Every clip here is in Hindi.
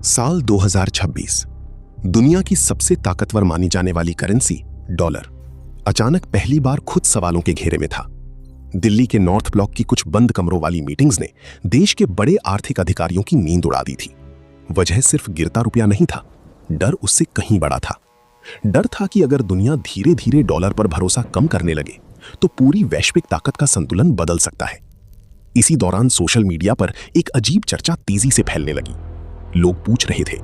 साल 2026 दुनिया की सबसे ताकतवर मानी जाने वाली करेंसी डॉलर अचानक पहली बार खुद सवालों के घेरे में था। दिल्ली के नॉर्थ ब्लॉक की कुछ बंद कमरों वाली मीटिंग्स ने देश के बड़े आर्थिक अधिकारियों की नींद उड़ा दी थी। वजह सिर्फ गिरता रुपया नहीं था, डर उससे कहीं बड़ा था। डर था कि अगर दुनिया धीरे धीरे डॉलर पर भरोसा कम करने लगे तो पूरी वैश्विक ताकत का संतुलन बदल सकता है। इसी दौरान सोशल मीडिया पर एक अजीब चर्चा तेजी से फैलने लगी। लोग पूछ रहे थे,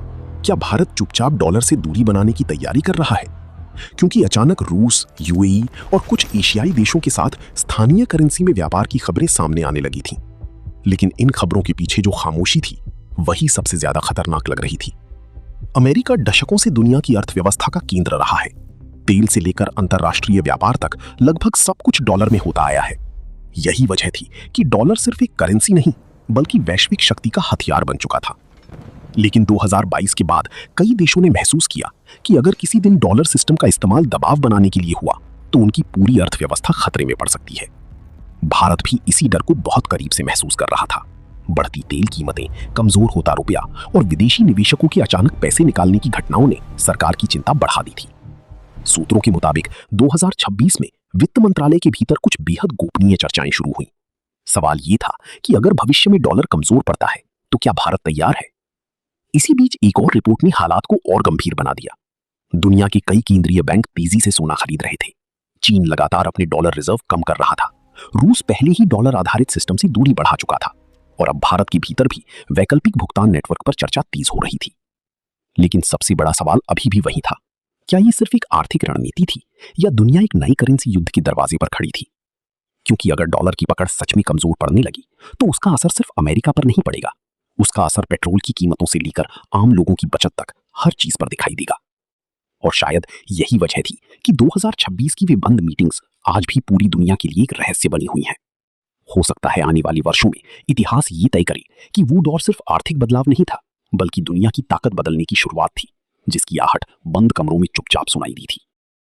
क्या भारत चुपचाप डॉलर से दूरी बनाने की तैयारी कर रहा है? क्योंकि अचानक रूस, यूएई और कुछ एशियाई देशों के साथ स्थानीय करेंसी में व्यापार की खबरें सामने आने लगी थीं। लेकिन इन खबरों के पीछे जो खामोशी थी, वही सबसे ज्यादा खतरनाक लग रही थी। अमेरिका दशकों से दुनिया की अर्थव्यवस्था का केंद्र रहा है। तेल से लेकर अंतरराष्ट्रीय व्यापार तक लगभग सब कुछ डॉलर में होता आया है। यही वजह थी कि डॉलर सिर्फ एक करेंसी नहीं, बल्कि वैश्विक शक्ति का हथियार बन चुका था। लेकिन 2022 के बाद कई देशों ने महसूस किया कि अगर किसी दिन डॉलर सिस्टम का इस्तेमाल दबाव बनाने के लिए हुआ तो उनकी पूरी अर्थव्यवस्था खतरे में पड़ सकती है। भारत भी इसी डर को बहुत करीब से महसूस कर रहा था। बढ़ती तेल कीमतें, कमजोर होता रुपया और विदेशी निवेशकों के अचानक पैसे निकालने की घटनाओं ने सरकार की चिंता बढ़ा दी थी। सूत्रों के मुताबिक 2026 में वित्त मंत्रालय के भीतर कुछ बेहद गोपनीय चर्चाएं शुरू हुई। सवाल यह था कि अगर भविष्य में डॉलर कमजोर पड़ता है तो क्या भारत तैयार है? इसी बीच एक और रिपोर्ट ने हालात को और गंभीर बना दिया। दुनिया के कई केंद्रीय बैंक तेजी से सोना खरीद रहे थे। चीन लगातार अपने डॉलर रिजर्व कम कर रहा था। रूस पहले ही डॉलर आधारित सिस्टम से दूरी बढ़ा चुका था और अब भारत के भीतर भी वैकल्पिक भुगतान नेटवर्क पर चर्चा तेज हो रही थी। लेकिन सबसे बड़ा सवाल अभी भी वही था, क्या ये सिर्फ एक आर्थिक रणनीति थी या दुनिया एक नई करेंसी युद्ध के दरवाजे पर खड़ी थी? क्योंकि अगर डॉलर की पकड़ सच में कमजोर पड़ने लगी तो उसका असर सिर्फ अमेरिका पर नहीं पड़ेगा, उसका असर पेट्रोल की कीमतों से लेकर आम लोगों की बचत तक हर चीज पर दिखाई देगा। और शायद यही वजह थी कि 2026 की वे बंद मीटिंग्स आज भी पूरी दुनिया के लिए एक रहस्य बनी हुई हैं। हो सकता है आने वाले वर्षों में इतिहास ये तय करे कि वो दौर सिर्फ आर्थिक बदलाव नहीं था, बल्कि दुनिया की ताकत बदलने की शुरुआत थी, जिसकी आहट बंद कमरों में चुपचाप सुनाई दी थी।